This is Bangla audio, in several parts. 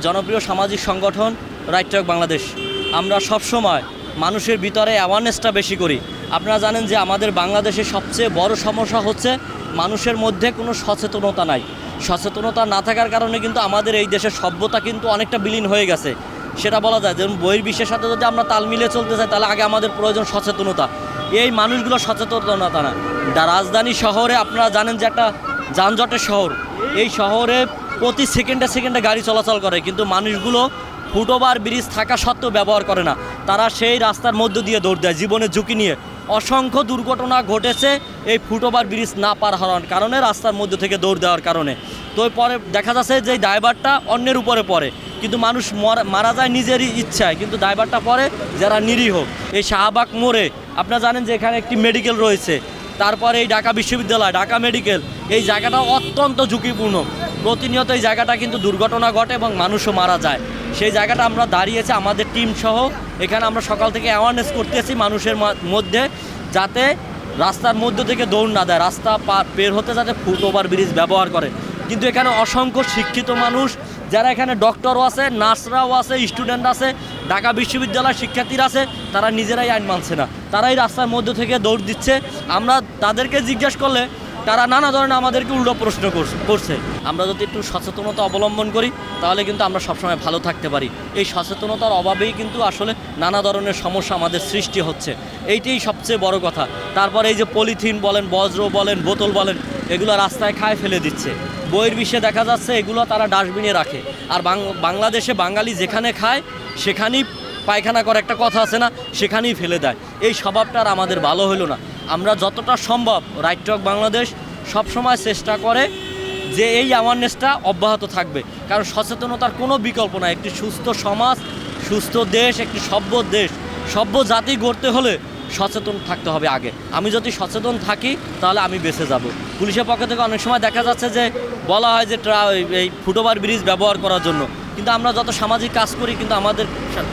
জনপ্রিয় সামাজিক সংগঠন রাইট টু ওয়ার্ক বাংলাদেশ। আমরা সবসময় মানুষের ভিতরে অ্যাওয়ারনেসটা বেশি করি। আপনারা জানেন যে আমাদের বাংলাদেশের সবচেয়ে বড় সমস্যা হচ্ছে মানুষের মধ্যে কোনো সচেতনতা নাই। সচেতনতা না থাকার কারণে কিন্তু আমাদের এই দেশের সভ্যতা কিন্তু অনেকটা বিলীন হয়ে গেছে, সেটা বলা যায়। যেমন বহির্বিশ্বের সাথে যদি আমরা তাল মিলিয়ে চলতে চাই, তাহলে আগে আমাদের প্রয়োজন সচেতনতা। এই মানুষগুলো সচেতনতা না। রাজধানী শহরে আপনারা জানেন যে একটা যানজটের শহর, এই শহরে প্রতি সেকেন্ডে সেকেন্ডে গাড়ি চলাচল করে, কিন্তু মানুষগুলো ফুটওভার ব্রিজ থাকা সত্ত্বেও ব্যবহার করে না। তারা সেই রাস্তার মধ্য দিয়ে দৌড় দেয় জীবনের ঝুঁকি নিয়ে। অসংখ্য দুর্ঘটনা ঘটেছে এই ফুটওভার ব্রিজ না পার হওয়ার কারণে, রাস্তার মধ্যে থেকে দৌড় দেওয়ার কারণে। তো পরে দেখা যাচ্ছে যে ড্রাইভারটা অন্যের উপরে পড়ে, কিন্তু মানুষ মারা যায় নিজেরই ইচ্ছায়, কিন্তু ড্রাইভারটা পড়ে যারা নিরীহ। এই শাহবাগ মোড়ে আপনারা জানেন যে এখানে একটি মেডিকেল রয়েছে, তারপরে এই ঢাকা বিশ্ববিদ্যালয়, ঢাকা মেডিকেল, এই জায়গাটা অত্যন্ত ঝুঁকিপূর্ণ। প্রতিনিয়ত এই জায়গাটা কিন্তু দুর্ঘটনা ঘটে এবং মানুষও মারা যায়। সেই জায়গাটা আমরা দাঁড়িয়েছি আমাদের টিম সহ, এখানে আমরা সকাল থেকে অ্যাওয়ারনেস করতেছি মানুষের মধ্যে, যাতে রাস্তার মধ্য থেকে দৌড় না দেয়, রাস্তা বের হতে যাতে ফুটওভার ব্রিজ ব্যবহার করে। কিন্তু এখানে অসংখ্য শিক্ষিত মানুষ, যারা এখানে ডক্টরও আছে, নার্সরাও আছে, স্টুডেন্ট আছে, ঢাকা বিশ্ববিদ্যালয়ের শিক্ষার্থীরা আছে, তারা নিজেরাই আইন মানছে না, তারাই রাস্তার মধ্য থেকে দৌড় দিচ্ছে। আমরা তাদেরকে জিজ্ঞেস করলে তারা নানা ধরনের আমাদেরকে উল্টো প্রশ্ন করছে। আমরা যদি একটু সচেতনতা অবলম্বন করি, তাহলে কিন্তু আমরা সবসময় ভালো থাকতে পারি। এই সচেতনতার অভাবেই কিন্তু আসলে নানা ধরনের সমস্যা আমাদের সৃষ্টি হচ্ছে, এইটাই সবচেয়ে বড় কথা। তারপর এই যে পলিথিন বলেন, বজ্র বলেন, বোতল বলেন, এগুলো রাস্তায় খায় ফেলে দিচ্ছে। বহির্বিশ্বে দেখা যাচ্ছে এগুলো তারা ডাস্টবিনে রাখে, আর বাংলাদেশে বাঙালি যেখানে খায় সেখানেই পায়খানা করে, একটা কথা আছে না, সেখানেই ফেলে দেয়। এই স্বভাবটা আর আমাদের ভালো হলো না। আমরা যতটা সম্ভব রাইট টু ওয়ার্ক বাংলাদেশ সবসময় চেষ্টা করে যে এই অ্যাওয়ারনেসটা অব্যাহত থাকবে, কারণ সচেতনতার কোনো বিকল্প নাই। একটি সুস্থ সমাজ, সুস্থ দেশ, একটি সভ্য দেশ, সভ্য জাতি গড়তে হলে সচেতন থাকতে হবে আগে। আমি যদি সচেতন থাকি তাহলে আমি বেঁচে যাব। পুলিশের পক্ষ থেকে অনেক সময় দেখা যাচ্ছে যে বলা হয় যে এই ফুটওভার ব্রিজ ব্যবহার করার জন্য, কিন্তু আমরা যত সামাজিক কাজ করি কিন্তু আমাদের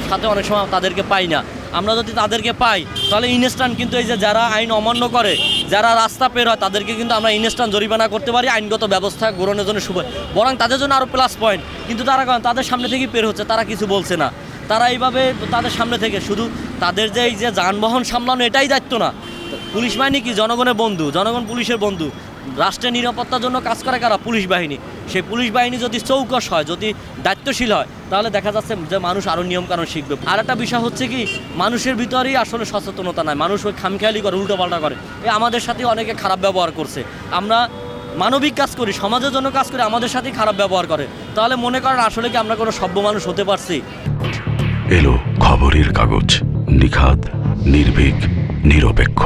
সাথে অনেক সময় তাদেরকে পাই না। আমরা যদি তাদেরকে পাই তাহলে ইনস্ট্যান্ট কিন্তু এই যে যারা আইন অমান্য করে, যারা রাস্তা পের হয়, তাদেরকে কিন্তু আমরা ইনস্ট্যান্ট জরিমানা করতে পারি, আইনগত ব্যবস্থা গ্রহণের জন্য বরং তাদের জন্য আরও প্লাস পয়েন্ট। কিন্তু তারা তাদের সামনে থেকেই পের হচ্ছে, তারা কিছু বলছে না। তারা এইভাবে তাদের সামনে থেকে শুধু তাদের যে এই যে যানবাহন সামলানো এটাই দায়িত্ব না। পুলিশ বাহিনী কি জনগণের বন্ধু, জনগণ পুলিশের বন্ধু। রাষ্ট্রের নিরাপত্তার জন্য কাজ করে কারা? পুলিশ বাহিনী। সেই পুলিশ বাহিনী যদি চৌকস হয়, যদি দায়িত্বশীল হয়, তাহলে দেখা যাচ্ছে যে মানুষ আরও নিয়মকানুন শিখবে। আর একটা বিষয় হচ্ছে কি, মানুষের ভিতরেই আসলে সচেতনতা নাই, মানুষ ওই খামখেয়ালি করে, উল্টোপাল্টা করে। আমাদের সাথে অনেকে খারাপ ব্যবহার করছে। আমরা মানবিক কাজ করি, সমাজের জন্য কাজ করি, আমাদের সাথেই খারাপ ব্যবহার করে। তাহলে মনে করেন আসলে কি আমরা কোনো সভ্য মানুষ হতে পারছি? এলো খবরের কাগজ, নিখাদ, নির্ভীক, নিরপেক্ষ।